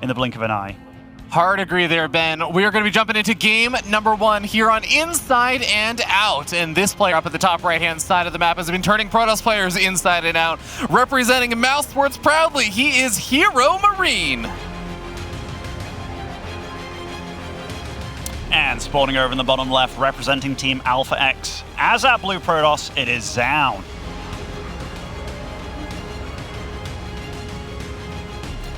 in the blink of an eye. Hard agree there, Ben. We are going to be jumping into game number 1 here on Inside and Out. And this player up at the top right-hand side of the map has been turning Protoss players inside and out. Representing Mouse Sports proudly, he is HeRoMaRinE. And spawning over in the bottom left, representing Team Alpha X. As our blue Protoss, it is Zoun.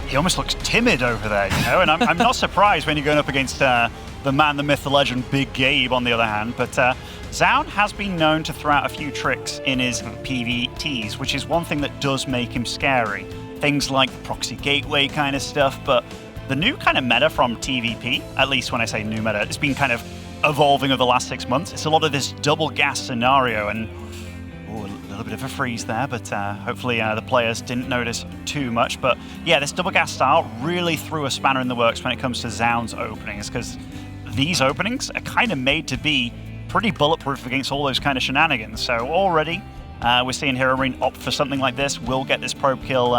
He almost looks timid over there, you know, and I'm not surprised when you're going up against the man, the myth, the legend, Big Gabe, on the other hand. But Zoun has been known to throw out a few tricks in his PvTs, which is one thing that does make him scary. Things like the proxy gateway kind of stuff, but the new kind of meta from TVP, at least when I say new meta, it's been kind of evolving over the last 6 months. It's a lot of this double gas scenario, and a little bit of a freeze there, but hopefully the players didn't notice too much. But yeah, this double gas style really threw a spanner in the works when it comes to Zoun's openings, because these openings are kind of made to be pretty bulletproof against all those kind of shenanigans. So already we're seeing HeRoMaRinE opt for something like this. Will get this probe kill,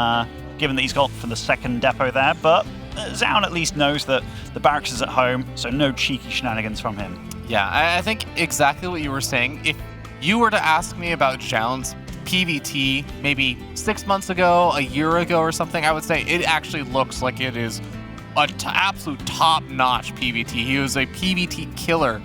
given that he's got for the second depot there, but Zoun at least knows that the barracks is at home, so no cheeky shenanigans from him. Yeah, I think exactly what you were saying. If you were to ask me about Zoun's PvT maybe 6 months ago, a year ago or something, I would say it actually looks like it is an absolute top-notch PvT. He was a PvT killer.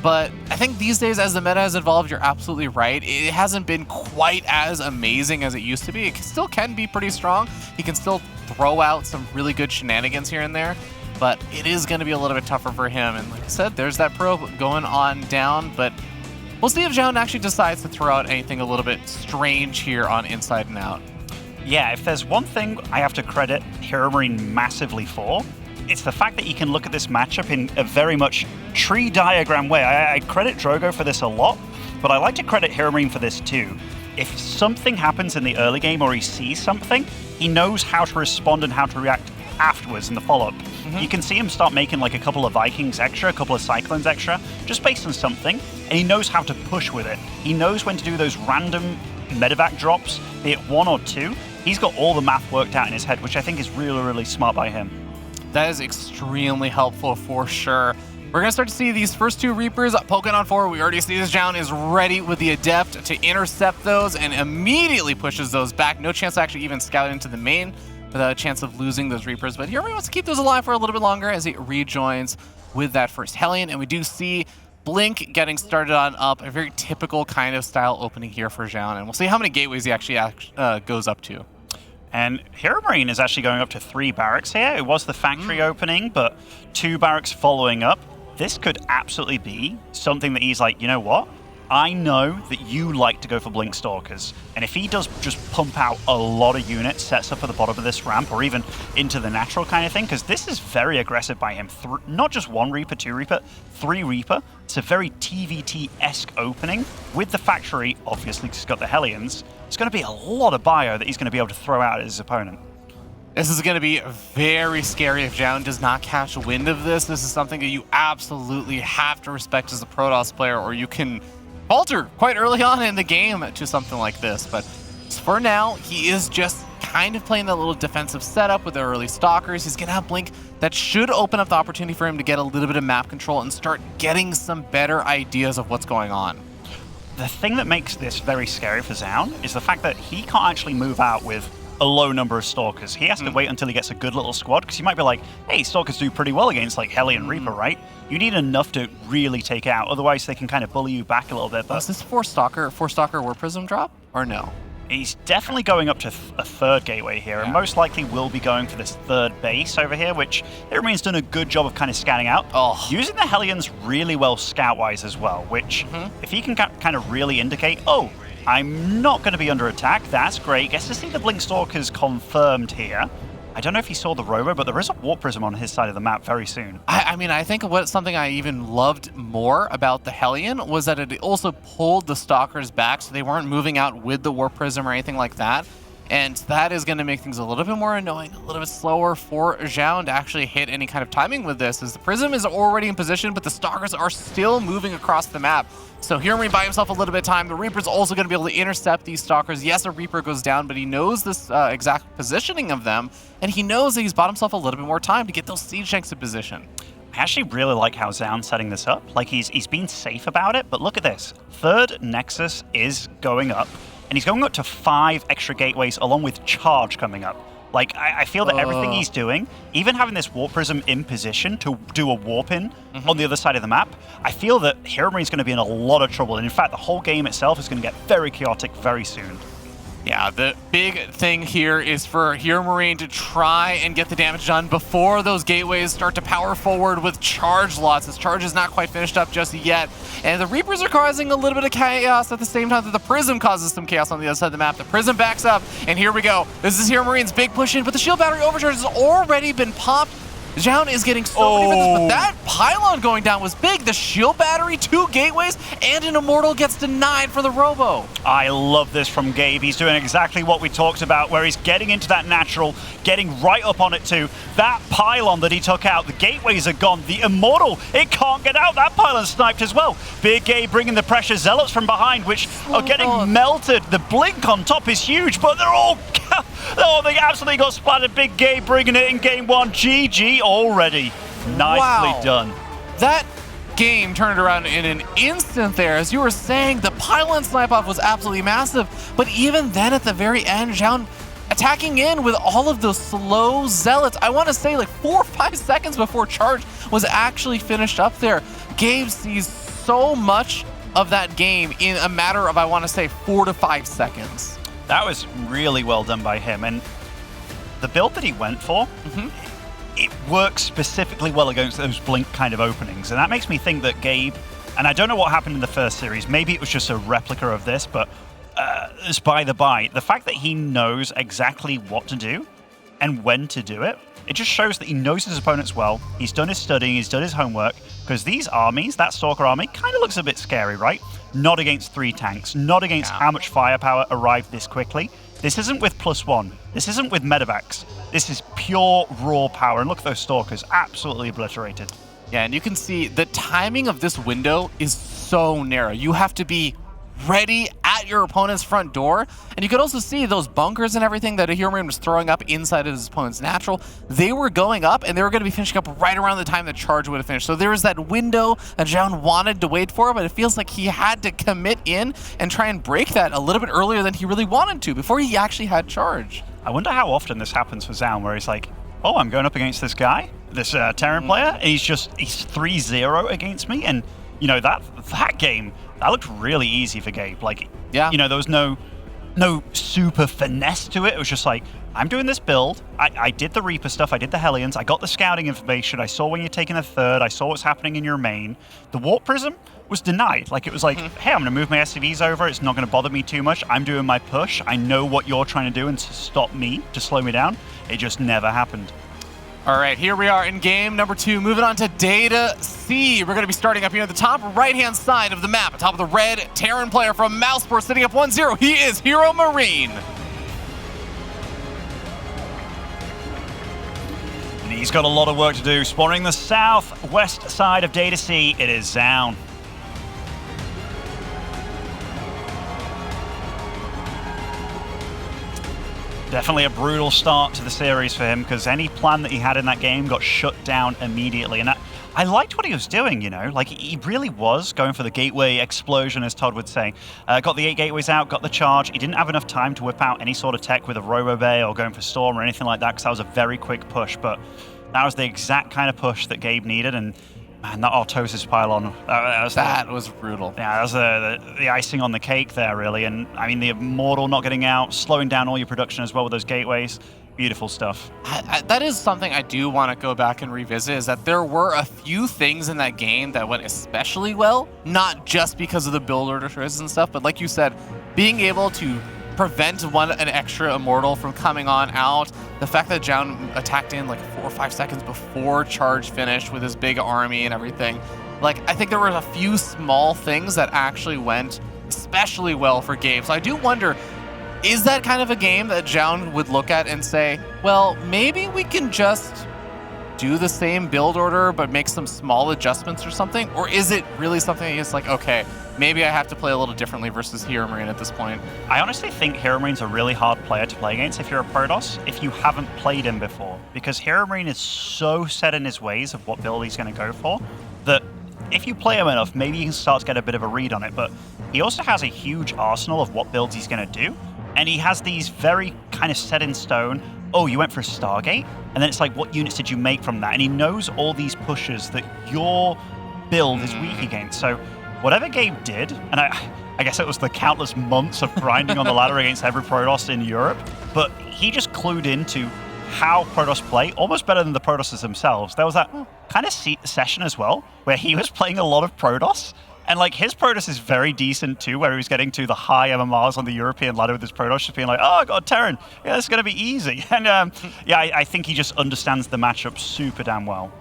But I think these days, as the meta has evolved, you're absolutely right. It hasn't been quite as amazing as it used to be. It still can be pretty strong. He can still throw out some really good shenanigans here and there, but it is going to be a little bit tougher for him. And like I said, there's that probe going on down, but we'll see if Zoun actually decides to throw out anything a little bit strange here on Inside and Out. Yeah, if there's one thing I have to credit HeRoMaRinE massively for, it's the fact that he can look at this matchup in a very much tree diagram way. I credit Drogo for this a lot, but I like to credit HeRoMaRinE for this too. If something happens in the early game or he sees something, he knows how to respond and how to react afterwards in the follow-up. You can see him start making like a couple of Vikings extra, a couple of Cyclones extra, just based on something, and he knows how to push with it. He knows when to do those random medevac drops, be it 1 or 2. He's got all the math worked out in his head, which I think is really, really smart by him. That is extremely helpful for sure. We're going to start to see these first 2 Reapers poking on forward. We already see this Zoun is ready with the Adept to intercept those and immediately pushes those back. No chance to actually even scout into the main without a chance of losing those Reapers. But HeRoMaRinE wants to keep those alive for a little bit longer as he rejoins with that first Hellion. And we do see Blink getting started on up, a very typical kind of style opening here for Zoun. And we'll see how many gateways he actually goes up to. And HeRoMaRinE is actually going up to 3 barracks here. It was the factory opening, but 2 barracks following up. This could absolutely be something that he's like, you know what? I know that you like to go for Blink Stalkers. And if he does just pump out a lot of units, sets up at the bottom of this ramp, or even into the natural kind of thing, because this is very aggressive by him. Not just 1 Reaper, 2 Reaper, 3 Reaper. It's a very TVT-esque opening. With the factory, obviously, because he's got the Hellions, it's going to be a lot of bio that he's going to be able to throw out at his opponent. This is going to be very scary if Zoun does not catch wind of this. This is something that you absolutely have to respect as a Protoss player, or you can falter quite early on in the game to something like this. But for now, he is just kind of playing that little defensive setup with the early Stalkers. He's going to have Blink that should open up the opportunity for him to get a little bit of map control and start getting some better ideas of what's going on. The thing that makes this very scary for Zoun is the fact that he can't actually move out with a low number of Stalkers. He has to wait until he gets a good little squad, because you might be like, hey, Stalkers do pretty well against like Hellion Reaper, right? You need enough to really take out, otherwise they can kind of bully you back a little bit. But is this 4 Stalker War Prism drop, or no? He's definitely going up to a 3rd gateway here, and most likely will be going for this 3rd base over here, which HeRoMaRinE's done a good job of kind of scanning out. Using the Hellions really well scout-wise as well, which if he can kind of really indicate, oh, I'm not going to be under attack, that's great. Gets to see the Blink Stalkers confirmed here. I don't know if he saw the rover, but there is a Warp Prism on his side of the map very soon. I mean, I think something I even loved more about the Hellion was that it also pulled the Stalkers back, so they weren't moving out with the Warp Prism or anything like that. And that is going to make things a little bit more annoying, a little bit slower for Zoun to actually hit any kind of timing with this, as the Prism is already in position, but the Stalkers are still moving across the map. So HeRoMaRinE buy himself a little bit of time. The Reaper's also going to be able to intercept these Stalkers. Yes, a Reaper goes down, but he knows this exact positioning of them, and he knows that he's bought himself a little bit more time to get those Siege Tanks in position. I actually really like how Zoun's setting this up. Like, he's been safe about it, but look at this. Third Nexus is going up, and he's going up to 5 extra gateways along with charge coming up. Like, I feel that everything he's doing, even having this Warp Prism in position to do a warp in on the other side of the map, I feel that HeRoMaRiNE's going to be in a lot of trouble. And in fact, the whole game itself is going to get very chaotic very soon. Yeah, the big thing here is for HeRoMaRiNE to try and get the damage done before those gateways start to power forward with charge lots. This charge is not quite finished up just yet. And the Reapers are causing a little bit of chaos at the same time that the Prism causes some chaos on the other side of the map. The Prism backs up, and here we go. This is HeRoMaRiNE's big push in, but the shield battery overcharge has already been popped. Zoun is getting so many misses, but that pylon going down was big. The shield battery, 2 gateways, and an Immortal gets denied for the Robo. I love this from Gabe. He's doing exactly what we talked about, where he's getting into that natural, getting right up on it too. That pylon that he took out, the gateways are gone. The Immortal, it can't get out. That pylon sniped as well. Big Gabe bringing the pressure. Zealots from behind, which are getting melted. The blink on top is huge, but they're all... Oh, they absolutely got splattered. Big Gabe bringing it in game 1. GG already. Nicely done. That game turned around in an instant there. As you were saying, the pylon snipe-off was absolutely massive. But even then, at the very end, Zoun attacking in with all of those slow Zealots. I want to say like 4 or 5 seconds before charge was actually finished up there. Gabe sees so much of that game in a matter of, I want to say, 4 to 5 seconds. That was really well done by him, and the build that he went for, it works specifically well against those blink kind of openings, and that makes me think that Gabe, and I don't know what happened in the first series, maybe it was just a replica of this, but it's by the by, the fact that he knows exactly what to do and when to do it, it just shows that he knows his opponents well, he's done his studying, he's done his homework, because these armies, that Stalker army, kind of looks a bit scary, right? Not against 3 tanks, not against how much firepower arrived this quickly. This isn't with +1. This isn't with medevacs. This is pure raw power. And look at those Stalkers, absolutely obliterated. Yeah, and you can see the timing of this window is so narrow. You have to be ready at your opponent's front door. And you could also see those bunkers and everything that HeRoMaRiNE was throwing up inside of his opponent's natural. They were going up, and they were going to be finishing up right around the time the charge would have finished. So there was that window that Zoun wanted to wait for, but it feels like he had to commit in and try and break that a little bit earlier than he really wanted to before he actually had charge. I wonder how often this happens for Zoun, where he's like, oh, I'm going up against this guy, this Terran player, and he's 3-0 against me, and you know, that game, that looked really easy for Gabe. Like, you know, there was no super finesse to it. It was just like, I'm doing this build. I did the Reaper stuff. I did the Hellions. I got the scouting information. I saw when you're taking a third. I saw what's happening in your main. The Warp Prism was denied. Like, it was like, hey, I'm going to move my SCVs over. It's not going to bother me too much. I'm doing my push. I know what you're trying to do and to stop me, to slow me down. It just never happened. All right, here we are in game number 2. Moving on to Data C. We're going to be starting up here at the top right-hand side of the map. Atop of the red Terran player from Mouseport sitting up 1-0. He is HeRoMaRiNE. And he's got a lot of work to do. Spawning the southwest side of Data C, it is Zoun. Definitely a brutal start to the series for him, because any plan that he had in that game got shut down immediately. And I liked what he was doing, you know, like he really was going for the gateway explosion, as Todd would say. Got the 8 gateways out, got the charge. He didn't have enough time to whip out any sort of tech with a Robo Bay or going for Storm or anything like that, because that was a very quick push. But that was the exact kind of push that Gabe needed. And man, that Autosis pylon, that was brutal. Yeah, that was the icing on the cake there, really. And I mean, the Immortal not getting out, slowing down all your production as well with those gateways. Beautiful stuff. That is something I do want to go back and revisit, is that there were a few things in that game that went especially well, not just because of the build orders and stuff, but like you said, being able to prevent an extra Immortal from coming on out. The fact that Zoun attacked in like 4 or 5 seconds before charge finished with his big army and everything. Like, I think there were a few small things that actually went especially well for Gabe. So I do wonder, Is that kind of a game that Zoun would look at and say, well, maybe we can just do the same build order but make some small adjustments or something? Or is it really something that's like, okay, maybe I have to play a little differently versus HeRoMaRinE at this point? I honestly think HeRoMaRiNE's a really hard player to play against if you're a Protoss, if you haven't played him before. Because HeRoMaRiNE is so set in his ways of what build he's going to go for, that if you play him enough, maybe you can start to get a bit of a read on it. But he also has a huge arsenal of what builds he's going to do. And he has these very kind of set in stone, oh, you went for a Stargate? And then it's like, what units did you make from that? And he knows all these pushes that your build is weak against. So whatever Gabe did, and I guess it was the countless months of grinding on the ladder against every Protoss in Europe, but he just clued into how Protoss play, almost better than the Protosses themselves. There was that kind of session as well, where he was playing a lot of Protoss, and like his Protoss is very decent too, where he was getting to the high MMRs on the European ladder with his Protoss, just being like, oh, I got a Terran. Yeah, this is going to be easy. And yeah, I think he just understands the matchup super damn well.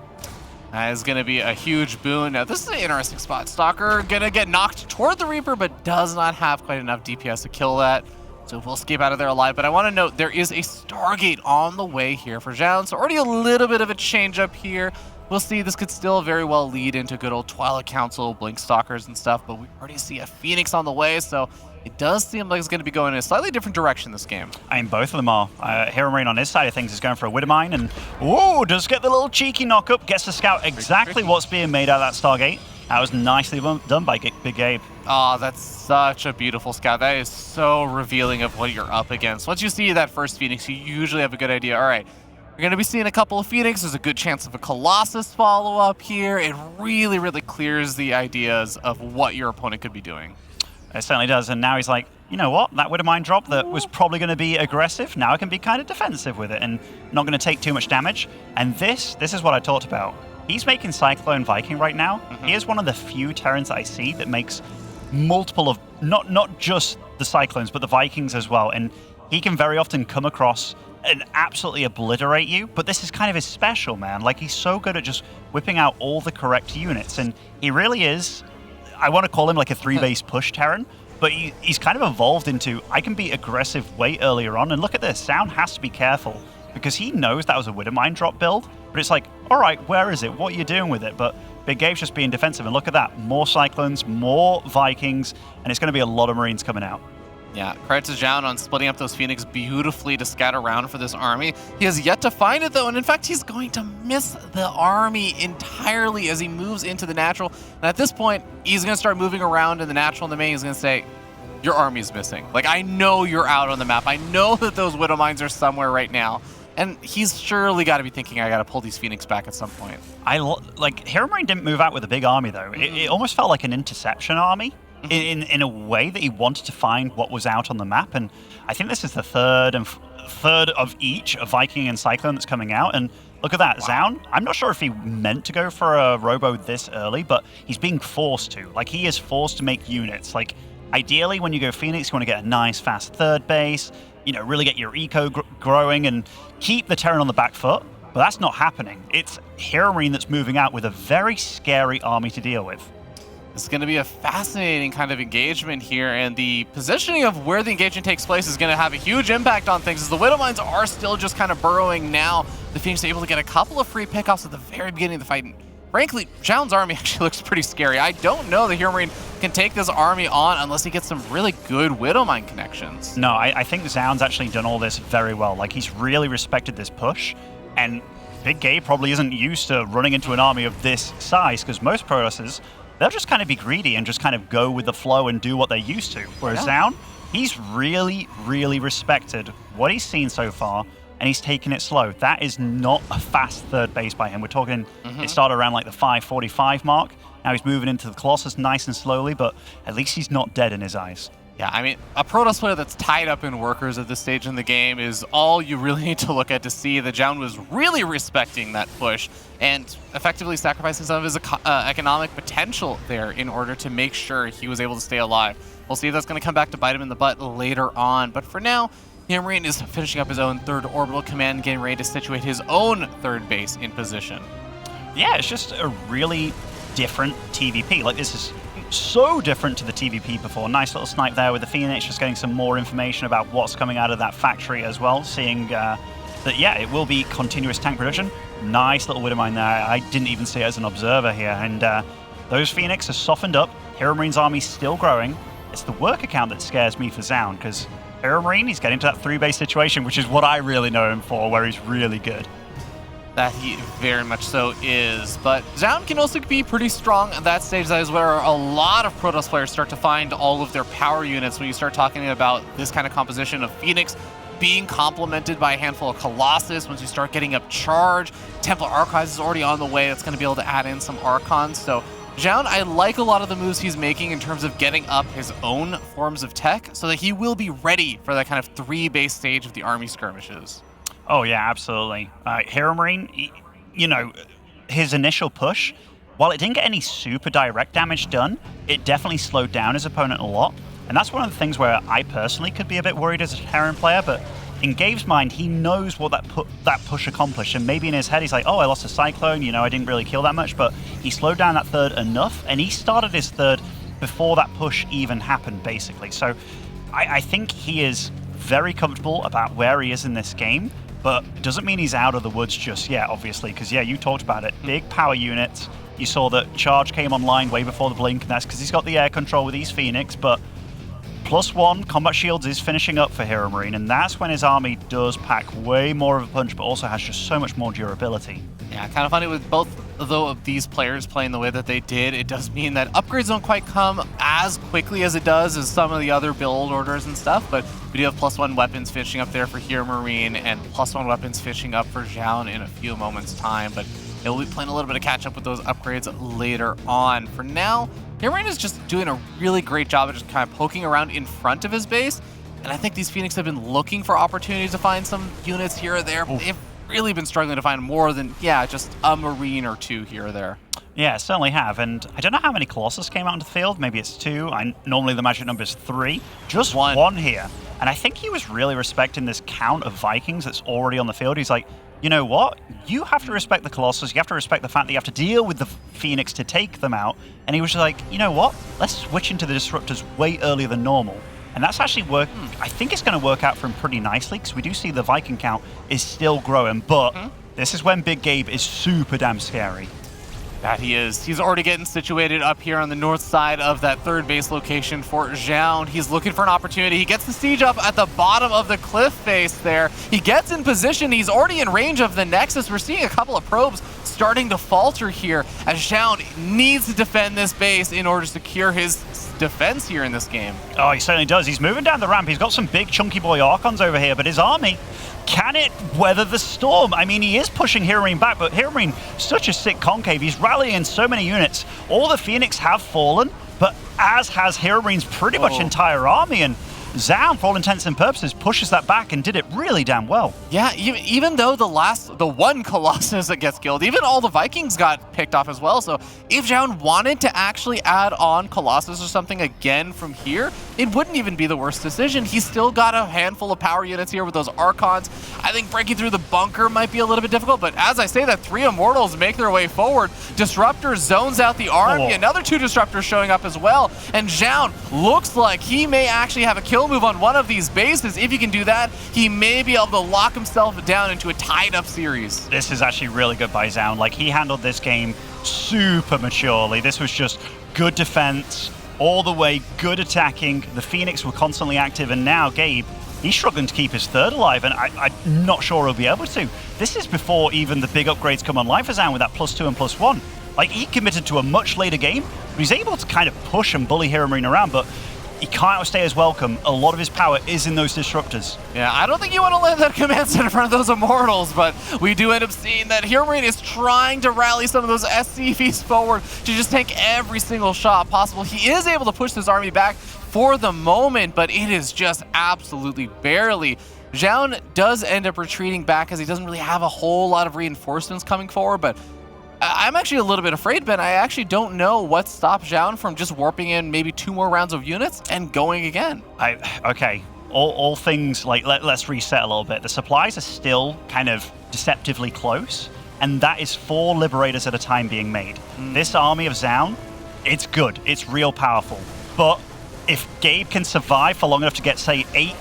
That is going to be a huge boon. Now, this is an interesting spot. Stalker going to get knocked toward the Reaper, but does not have quite enough DPS to kill that. So we'll escape out of there alive. But I want to note there is a Stargate on the way here for Zoun. So already a little bit of a change up here. We'll see, this could still very well lead into good old Twilight Council, Blink Stalkers and stuff, but we already see a Phoenix on the way, so it does seem like it's going to be going in a slightly different direction this game. I mean, both of them are. HeRoMaRiNE on his side of things is going for a Widowmine, and ooh, does get the little cheeky knock-up, gets to scout exactly what's being made out of that Stargate. That was nicely done by Big Gabe. Oh, that's such a beautiful scout. That is so revealing of what you're up against. Once you see that first Phoenix, you usually have a good idea. All right, you're going to be seeing a couple of Phoenix. There's a good chance of a Colossus follow-up here. It really, really clears the ideas of what your opponent could be doing. It certainly does, and now he's like, you know what, that Widowmine drop that was probably going to be aggressive, now I can be kind of defensive with it and not going to take too much damage. And this is what I talked about. He's making Cyclone Viking right now. He is one of the few Terrans that I see that makes multiple of, not just the Cyclones, but the Vikings as well. And he can very often come across and absolutely obliterate you, but this is kind of his special, man. Like, he's so good at just whipping out all the correct units, and he really is, I want to call him like a 3-base push Terran, but he's kind of evolved into, I can be aggressive way earlier on, and look at this, Zoun has to be careful, because he knows that was a Widowmine drop build, but it's like, all right, where is it? What are you doing with it? But Big Gabe's just being defensive, and look at that, more Cyclones, more Vikings, and it's going to be a lot of Marines coming out. Yeah, credit to Zoun on splitting up those Phoenix beautifully to scatter around for this army. He has yet to find it, though, and in fact, he's going to miss the army entirely as he moves into the natural. And at this point, he's going to start moving around in the natural and the main. He's going to say, your army's missing. Like, I know you're out on the map. I know that those Widowmines are somewhere right now. And he's surely got to be thinking, I got to pull these Phoenix back at some point. Like, HeRoMaRiNE didn't move out with a big army, though. It almost felt like an interception army. In a way that he wanted to find what was out on the map, and I think this is the third of each, a Viking and Cyclone that's coming out, and look at that, wow. Zoun, I'm not sure if he meant to go for a Robo this early, but he's being forced to. Like, he is forced to make units. Like, ideally, when you go Phoenix, you want to get a nice, fast third base, you know, really get your eco growing and keep the Terran on the back foot, but that's not happening. It's HeRoMaRiNE that's moving out with a very scary army to deal with. It's going to be a fascinating kind of engagement here, and the positioning of where the engagement takes place is going to have a huge impact on things, as the Widowmines are still just kind of burrowing now. The Phoenix are able to get a couple of free pickoffs at the very beginning of the fight. And frankly, Zoun's army actually looks pretty scary. I don't know that HeRoMaRiNE can take this army on unless he gets some really good Widowmine connections. No, I think Zoun's actually done all this very well. Like, he's really respected this push, and Big Gabe probably isn't used to running into an army of this size, because most Protosses, they'll just kind of be greedy and just kind of go with the flow and do what they're used to. Whereas Zoun, he's really, really respected what he's seen so far, and he's taken it slow. That is not a fast third base by him. We're talking, it started around like the 5:45 mark. Now he's moving into the Colossus nice and slowly, but at least he's not dead in his eyes. Yeah, I mean, a Protoss player that's tied up in workers at this stage in the game is all you really need to look at to see that Zoun was really respecting that push and effectively sacrificing some of his economic potential there in order to make sure he was able to stay alive. We'll see if that's going to come back to bite him in the butt later on, but for now, HeRoMaRiNE is finishing up his own third orbital command, getting ready to situate his own third base in position. Yeah, it's just a really different TVP. Like, this is so different to the TVP before. Nice little snipe there with the Phoenix, just getting some more information about what's coming out of that factory as well, seeing that, yeah, it will be continuous tank production. Nice little Widow Mine there. I didn't even see it as an observer here, and those Phoenix are softened up. HeRoMaRiNE's army still growing. It's the worker count that scares me for Zoun, because HeRoMaRiNE, he's getting to that 3-base situation, which is what I really know him for, where he's really good. That he very much so is, but Zoun can also be pretty strong at that stage. That is where a lot of Protoss players start to find all of their power units when you start talking about this kind of composition of Phoenix being complemented by a handful of Colossus. Once you start getting up charge, Templar Archives is already on the way. That's going to be able to add in some Archons. So Zoun, I like a lot of the moves he's making in terms of getting up his own forms of tech so that he will be ready for that kind of 3-base stage of the army skirmishes. Oh, yeah, absolutely. HeRoMaRiNE, you know, his initial push, while it didn't get any super direct damage done, it definitely slowed down his opponent a lot. And that's one of the things where I personally could be a bit worried as a Terran player, but in Gabe's mind, he knows what that push accomplished. And maybe in his head, he's like, oh, I lost a Cyclone, you know, I didn't really kill that much, but he slowed down that third enough, and he started his third before that push even happened, basically. So I think he is very comfortable about where he is in this game, but doesn't mean he's out of the woods just yet, obviously, because, yeah, you talked about it. Big power units. You saw that Charge came online way before the blink, and that's because he's got the air control with these Phoenix, but +1 combat shields is finishing up for HeRoMaRiNE, and that's when his army does pack way more of a punch, but also has just so much more durability. Yeah, kind of funny with both of these players playing the way that they did. It does mean that upgrades don't quite come as quickly as it does as some of the other build orders and stuff, but we do have +1 weapons finishing up there for HeRoMaRiNE and +1 weapons finishing up for Zoun in a few moments' time, but we'll be playing a little bit of catch up with those upgrades later on. For now, HeRoMaRiNE is just doing a really great job of just kind of poking around in front of his base, and I think these Phoenix have been looking for opportunities to find some units here or there. They've really been struggling to find more than, yeah, just a Marine or two here or there. Yeah, certainly have, and I don't know how many Colossus came out into the field. Maybe it's 2. Normally the magic number is 3. Just one here. And I think he was really respecting this count of Vikings that's already on the field. He's like, you know what? You have to respect the Colossus. You have to respect the fact that you have to deal with the Phoenix to take them out. And he was just like, you know what? Let's switch into the Disruptors way earlier than normal. And that's actually working. I think it's going to work out for him pretty nicely, because we do see the Viking count is still growing. But this is when Big Gabe is super damn scary. That he is. He's already getting situated up here on the north side of that 3rd base location for Zoun. He's looking for an opportunity. He gets the siege up at the bottom of the cliff face there. He gets in position. He's already in range of the Nexus. We're seeing a couple of probes starting to falter here as Zoun needs to defend this base in order to secure his defense here in this game. Oh, he certainly does. He's moving down the ramp. He's got some big chunky boy Archons over here, but his army, can it weather the storm? I mean, he is pushing HeRoMaRiNE back, but HeRoMaRiNE, such a sick concave. He's rallying so many units. All the Phoenix have fallen, but as has HeRoMaRiNE's pretty much entire army, and Zoun, for all intents and purposes, pushes that back and did it really damn well. Yeah, even though the one Colossus that gets killed, even all the Vikings got picked off as well. So if Zoun wanted to actually add on Colossus or something again from here, it wouldn't even be the worst decision. He's still got a handful of power units here with those Archons. I think breaking through the bunker might be a little bit difficult, but as I say that, 3 Immortals make their way forward. Disruptor zones out the army. Another 2 Disruptors showing up as well. And Zoun looks like he may actually have a kill move on one of these bases. If he can do that, he may be able to lock himself down into a tied-up series. This is actually really good by Zoun. Like, he handled this game super maturely. This was just good defense all the way, good attacking. The Phoenix were constantly active, and now Gabe, he's struggling to keep his 3rd alive, and I'm not sure he'll be able to. This is before even the big upgrades come online for Zoun with that +2 and +1. Like, he committed to a much later game, but he's able to kind of push and bully HeRoMaRiNE around, but he can't outstay his welcome. A lot of his power is in those Disruptors. Yeah, I don't think you want to land that command center in front of those Immortals, but we do end up seeing that HeRoMaRiNE is trying to rally some of those SCVs forward to just take every single shot possible. He is able to push this army back for the moment, but it is just absolutely barely. Zoun does end up retreating back as he doesn't really have a whole lot of reinforcements coming forward, but I'm actually a little bit afraid, Ben. I actually don't know what stops Zoun from just warping in maybe 2 more rounds of units and going again. Okay, all things, like, let's reset a little bit. The supplies are still kind of deceptively close, and that is 4 Liberators at a time being made. This army of Zoun, it's good. It's real powerful. But if Gabe can survive for long enough to get, say, 8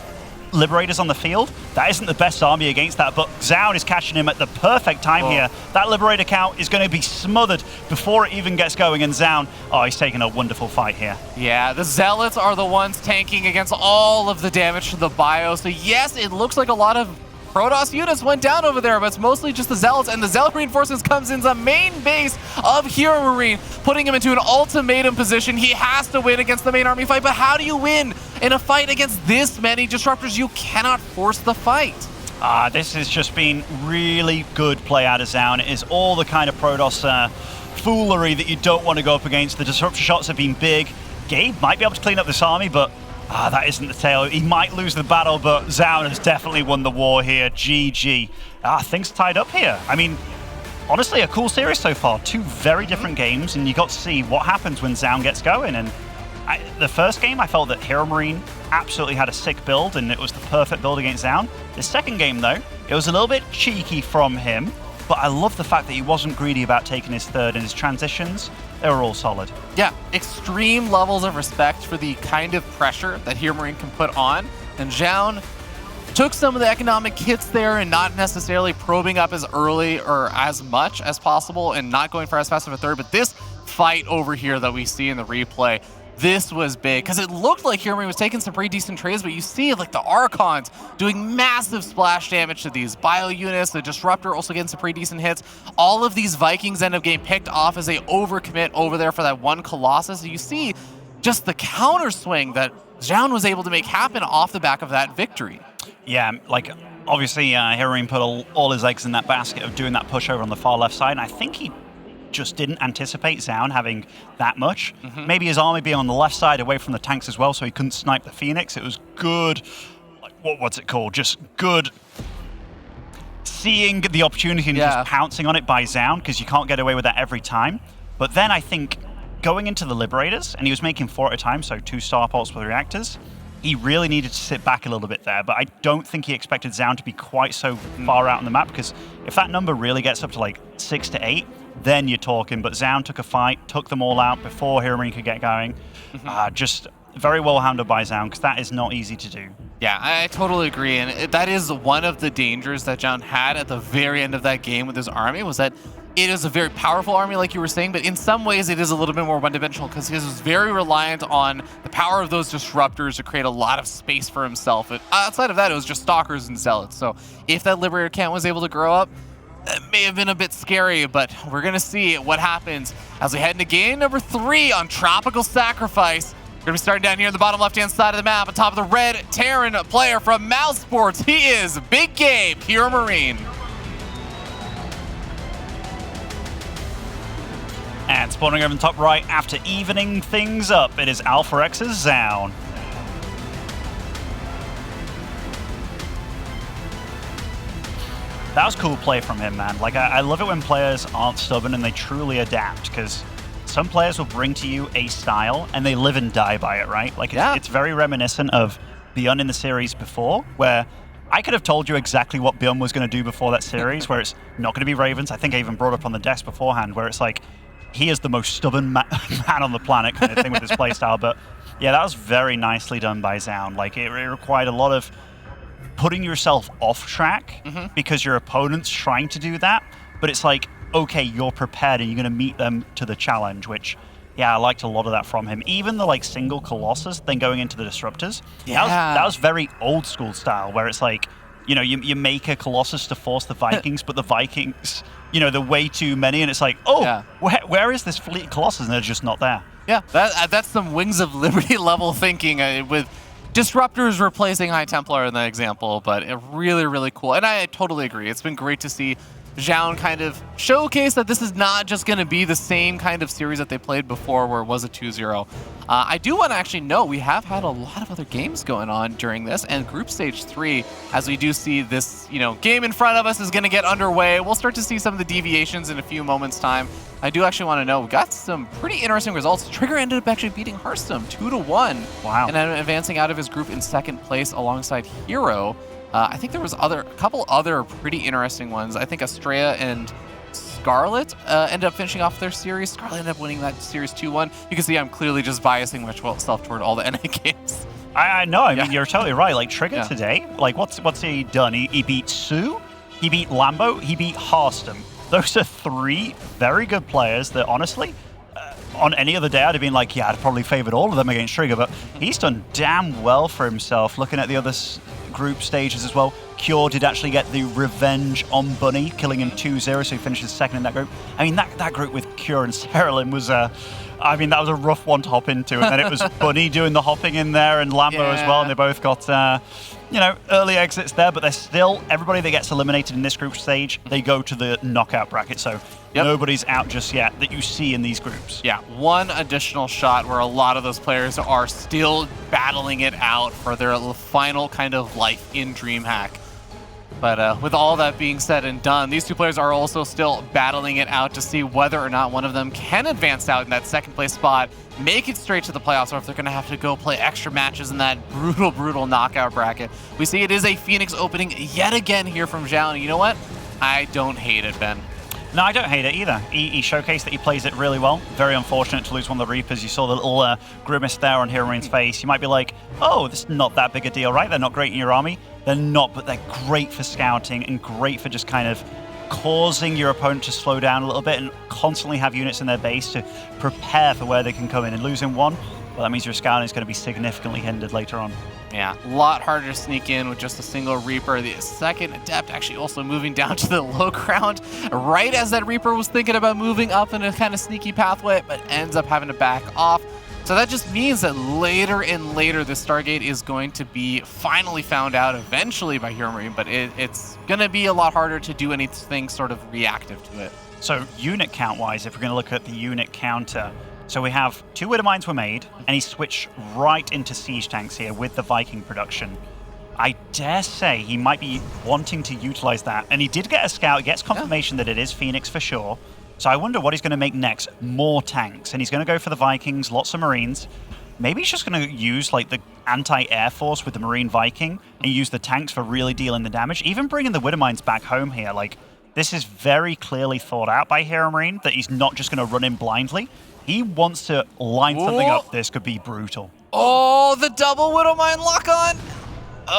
Liberators on the field, that isn't the best army against that, but Zoun is catching him at the perfect time here. That Liberator count is going to be smothered before it even gets going, and Zoun, oh, he's taking a wonderful fight here. Yeah, the Zealots are the ones tanking against all of the damage to the bio, so yes, it looks like a lot of Protoss units went down over there, but it's mostly just the Zealots, and the Zealot reinforcements comes in the main base of HeRoMaRinE, putting him into an ultimatum position. He has to win against the main army fight, but how do you win in a fight against this many disruptors? You cannot force the fight. This has just been really good play out of Zoun. It is all the kind of Protoss foolery that you don't want to go up against. The disruptor shots have been big. Gabe might be able to clean up this army, but that isn't the tail. He might lose the battle, but Zoun has definitely won the war here. GG. Things tied up here. I mean, honestly, a cool series so far. 2 very different games, and you got to see what happens when Zoun gets going. And the first game, I felt that HeRoMaRinE absolutely had a sick build, and it was the perfect build against Zoun. The second game, though, it was a little bit cheeky from him, but I love the fact that he wasn't greedy about taking his third, and his transitions, they were all solid. Yeah, extreme levels of respect for the kind of pressure that HeRoMaRinE can put on, and Zoun took some of the economic hits there and not necessarily probing up as early or as much as possible and not going for as fast of a third, but this fight over here that we see in the replay, this was big, because it looked like HeRoMaRinE was taking some pretty decent trades, but you see like the Archons doing massive splash damage to these bio units, the Disruptor also getting some pretty decent hits. All of these Vikings end up getting picked off as they overcommit over there for that one Colossus. So you see just the counter swing that Zoun was able to make happen off the back of that victory. Yeah, like obviously HeRoMaRinE put all his eggs in that basket of doing that push over on the far left side, and I think he just didn't anticipate Zoun having that much. Maybe his army being on the left side away from the tanks as well, so he couldn't snipe the Phoenix. It was good, like, what's it called? Just good seeing the opportunity and just pouncing on it by Zoun, because you can't get away with that every time. But then I think going into the Liberators, and he was making 4 at a time, so 2 starports with reactors, he really needed to sit back a little bit there, but I don't think he expected Zoun to be quite so far out on the map, because if that number really gets up to like 6 to 8, then you're talking. But Zoun took a fight, took them all out before HeRoMaRinE could get going. Just very well handled by Zoun, because that is not easy to do. Yeah, I totally agree, and that is one of the dangers that Zoun had at the very end of that game with his army, was that it is a very powerful army, like you were saying, but in some ways it is a little bit more one-dimensional, because he was very reliant on the power of those disruptors to create a lot of space for himself. But outside of that, it was just Stalkers and Zealots. So if that Liberator count was able to grow up, it may have been a bit scary, but we're going to see what happens as we head into game number 3 on Tropical Sacrifice. We're going to be starting down here in the bottom left-hand side of the map, on top of the red Terran player from Mouse Sports. He is Big Gabe, HeRoMaRinE. And spawning over in the top right after evening things up, it is Alpha X's Zoun. That was cool play from him, man. Like, I love it when players aren't stubborn and they truly adapt, because some players will bring to you a style and they live and die by it, right? Like, it's very reminiscent of Beyond in the series before, where I could have told you exactly what Beyond was going to do before that series, where it's not going to be Ravens. I think I even brought up on the desk beforehand, where it's like, he is the most stubborn man on the planet kind of thing with his playstyle. But yeah, that was very nicely done by Zoun. Like, it required a lot of putting yourself off track because your opponent's trying to do that. But it's like, okay, you're prepared and you're going to meet them to the challenge, which, yeah, I liked a lot of that from him. Even the like single Colossus, then going into the Disruptors. Yeah. That was very old school style, where it's like, you know, you make a Colossus to force the Vikings, but the Vikings, you know, they're way too many, and it's like, oh, where is this fleet of Colossus? And they're just not there. Yeah, that's some Wings of Liberty level thinking with Disruptors replacing High Templar in that example, but really, really cool. And I totally agree. It's been great to see Zoun kind of showcase that this is not just going to be the same kind of series that they played before where it was a 2-0. I do want to actually note we have had a lot of other games going on during this, and Group Stage 3, as we do see this, you know, game in front of us is going to get underway. We'll start to see some of the deviations in a few moments' time. I do actually want to know, we got some pretty interesting results. Trigger ended up actually beating Hearthstone 2-1. Wow. And then advancing out of his group in second place alongside Hero. I think there was a couple other pretty interesting ones. I think Estrella and Scarlet ended up finishing off their series. Scarlet ended up winning that series 2-1. You can see I'm clearly just biasing myself toward all the NA games. I know. I mean, you're totally right. Like, Trigger Yeah. today, like, what's he done? He beat Sue, he beat Lambo, he beat Harston. Those are 3 very good players that, honestly, on any other day, I'd have been like, yeah, I'd probably favored all of them against Trigger, but he's done damn well for himself. Looking at the other group stages as well, Cure did actually get the revenge on Bunny, killing him 2-0, so he finishes second in that group. I mean, that group with Cure and Seralin was, I mean, that was a rough one to hop into, and then it was Bunny doing the hopping in there, and Lambo as well, and they both got, you know, early exits there, but they're still, everybody that gets eliminated in this group stage, they go to the knockout bracket, so nobody's out just yet that you see in these groups. Yeah, one additional shot where a lot of those players are still battling it out for their final kind of life in DreamHack. But with all that being said and done, these 2 players are also still battling it out to see whether or not one of them can advance out in that second place spot, make it straight to the playoffs, or if they're going to have to go play extra matches in that brutal knockout bracket. We see it is a Phoenix opening yet again here from Zoun. You know what? I don't hate it, Ben. No, I don't hate it either. He showcased that he plays it really well. Very unfortunate to lose one of the Reapers. You saw the little grimace there on HeRoMaRiNE's face. You might be like, oh, this is not that big a deal, right? They're not great in your army. They're not, but they're great for scouting and great for just kind of causing your opponent to slow down a little bit and constantly have units in their base to prepare for where they can come in. And losing one, well, that means your scouting is going to be significantly hindered later on. Yeah, a lot harder to sneak in with just a single Reaper. The second Adept actually also moving down to the low ground right as that Reaper was thinking about moving up in a kind of sneaky pathway, but ends up having to back off. So that just means that later and later the Stargate is going to be finally found out eventually by HeRoMaRiNE, but it's going to be a lot harder to do anything sort of reactive to it. So unit count-wise, if we're going to look at the unit counter, so we have 2 Widowmines were made, and he switched right into siege tanks here with the Viking production. I dare say he might be wanting to utilize that, and he did get a scout. He gets confirmation that it is Phoenix for sure. So I wonder what he's going to make next. More tanks, and he's going to go for the Vikings, lots of Marines. Maybe he's just going to use like the anti-air force with the Marine Viking and use the tanks for really dealing the damage. Even bringing the Widowmines back home here, like this is very clearly thought out by HeRoMaRiNE that he's not just going to run in blindly. He wants to line something up. This could be brutal. Oh, the double Widowmine lock-on.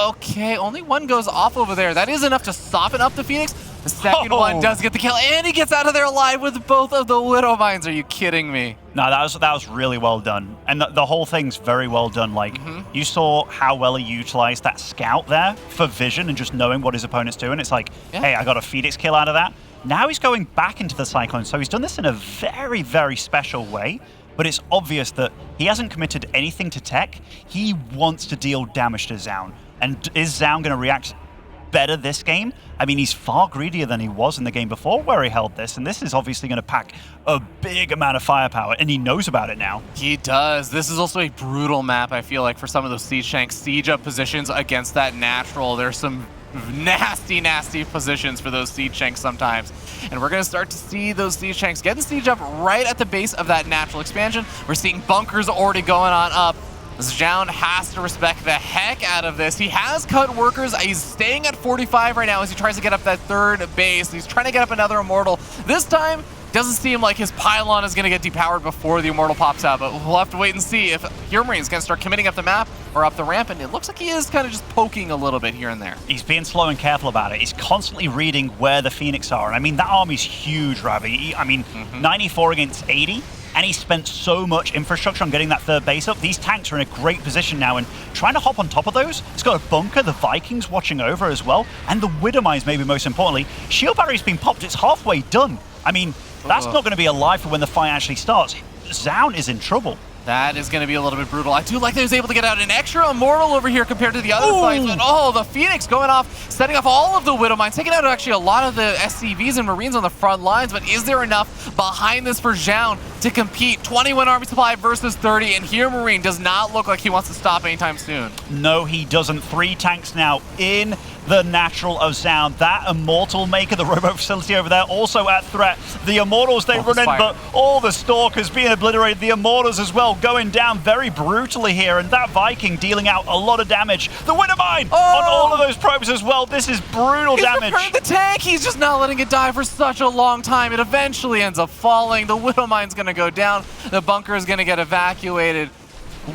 Okay, only one goes off over there. That is enough to soften up the Phoenix. The second one does get the kill, and he gets out of there alive with both of the Widowmines. Are you kidding me? No, that was really well done. And the whole thing's very well done. Like, you saw how well he utilized that scout there for vision and just knowing what his opponent's doing. It's like, hey, I got a Phoenix kill out of that. Now he's going back into the Cyclone, so he's done this in a very, very special way, but it's obvious that he hasn't committed anything to tech. He wants to deal damage to Zoun. And is Zoun going to react better this game? I mean, he's far greedier than he was in the game before where he held this, and this is obviously going to pack a big amount of firepower, and he knows about it now. He does. This is also a brutal map, I feel like, for some of those siege tanks. Siege up positions against that natural. There's some nasty positions for those siege tanks sometimes. And we're going to start to see those siege tanks getting siege up right at the base of that natural expansion. We're seeing bunkers already going on up. Zoun has to respect the heck out of this. He has cut workers. He's staying at 45 right now as he tries to get up that third base. He's trying to get up another Immortal. This time, doesn't seem like his pylon is going to get depowered before the Immortal pops out, but we'll have to wait and see if HeRoMaRiNE is going to start committing up the map or up the ramp, and it looks like he is kind of just poking a little bit here and there. He's being slow and careful about it. He's constantly reading where the Phoenix are, and I mean, that army's huge, Ravi. I mean, 94 against 80, and he spent so much infrastructure on getting that third base up. These tanks are in a great position now, and trying to hop on top of those, he's got a bunker, the Vikings watching over as well, and the Widowmines maybe most importantly. Shield battery's been popped, it's halfway done. I mean, that's not going to be alive for when the fight actually starts. Zoun is in trouble. That is going to be a little bit brutal. I do like that he was able to get out an extra Immortal over here compared to the other fights. But oh, the Phoenix going off, setting off all of the Widowmines, taking out actually a lot of the SCVs and Marines on the front lines. But is there enough behind this for Zoun to compete? 21 army supply versus 30, and HeRoMaRiNE does not look like he wants to stop anytime soon. No, he doesn't. 3 tanks now in. the natural of Zoun. That Immortal Maker, the Robo Facility over there, also at threat. The Immortals, they run in, but all the Stalkers being obliterated. The Immortals as well going down very brutally here, and that Viking dealing out a lot of damage. The Widowmine on all of those probes as well. This is brutal damage. He's the tank. He's just not letting it die for such a long time. It eventually ends up falling. The Widowmine's going to go down. The bunker is going to get evacuated.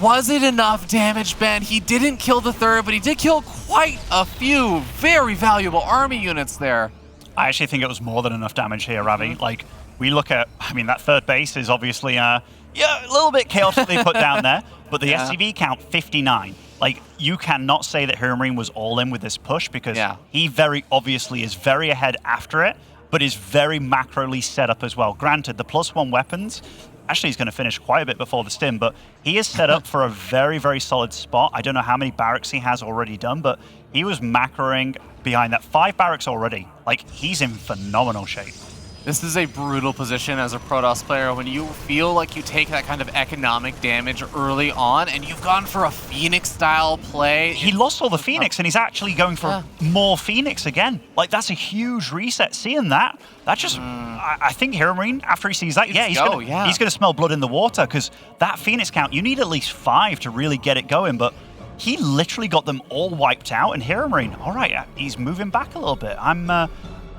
Was it enough damage, Ben? He didn't kill the third, but he did kill quite a few very valuable army units there. I actually think it was more than enough damage here, Ravi. Like, we look at, I mean, that third base is obviously, yeah, a little bit chaotically put down there, but the SCV count 59. Like, you cannot say that HeRoMaRinE was all in with this push because he very obviously is very ahead after it, but is very macroly set up as well. Granted, the +1 weapons, actually he's going to finish quite a bit before the stim, but he is set up for a very, very solid spot. I don't know how many barracks he has already done, but he was macroing behind that 5 barracks already. Like, he's in phenomenal shape. This is a brutal position as a Protoss player when you feel like you take that kind of economic damage early on and you've gone for a Phoenix-style play. He lost all the Phoenix and he's actually going for more Phoenix again. Like, that's a huge reset. Seeing that just, I think HeRoMaRinE, after he sees that, he's gonna smell blood in the water because that Phoenix count, you need at least 5 to really get it going, but he literally got them all wiped out, and HeRoMaRinE, all right, he's moving back a little bit. I'm a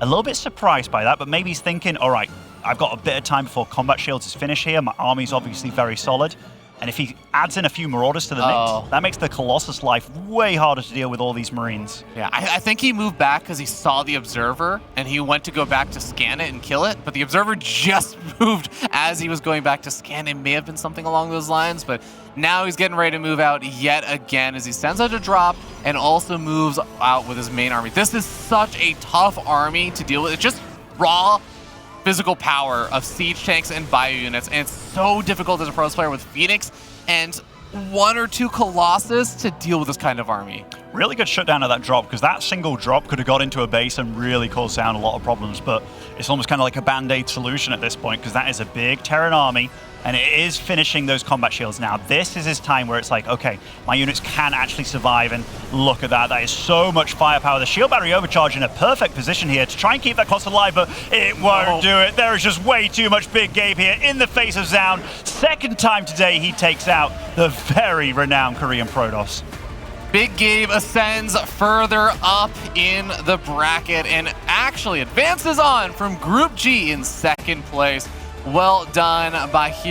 little bit surprised by that, but maybe he's thinking, all right, I've got a bit of time before combat shields is finished here. My army's obviously very solid. And if he adds in a few Marauders to the mix, that makes the Colossus life way harder to deal with all these Marines. Yeah, I think he moved back because he saw the Observer, and he went to go back to scan it and kill it, but the Observer just moved as he was going back to scan. It may have been something along those lines, but now he's getting ready to move out yet again as he sends out a drop and also moves out with his main army. This is such a tough army to deal with. It's just raw physical power of siege tanks and bio units, and it's so difficult as a Protoss player with Phoenix and 1 or 2 Colossus to deal with this kind of army. Really good shutdown of that drop, because that single drop could have got into a base and really caused Zoun a lot of problems, but it's almost kind of like a band-aid solution at this point, because that is a big Terran army, and it is finishing those combat shields now. This is his time where it's like, okay, my units can actually survive, and look at that. That is so much firepower. The shield battery overcharge in a perfect position here to try and keep that cost alive, but it won't do it. There is just way too much Big Gabe here in the face of Zoun. Second time today he takes out the very renowned Korean Protoss. Big Gabe ascends further up in the bracket and actually advances on from Group G in second place. Well done by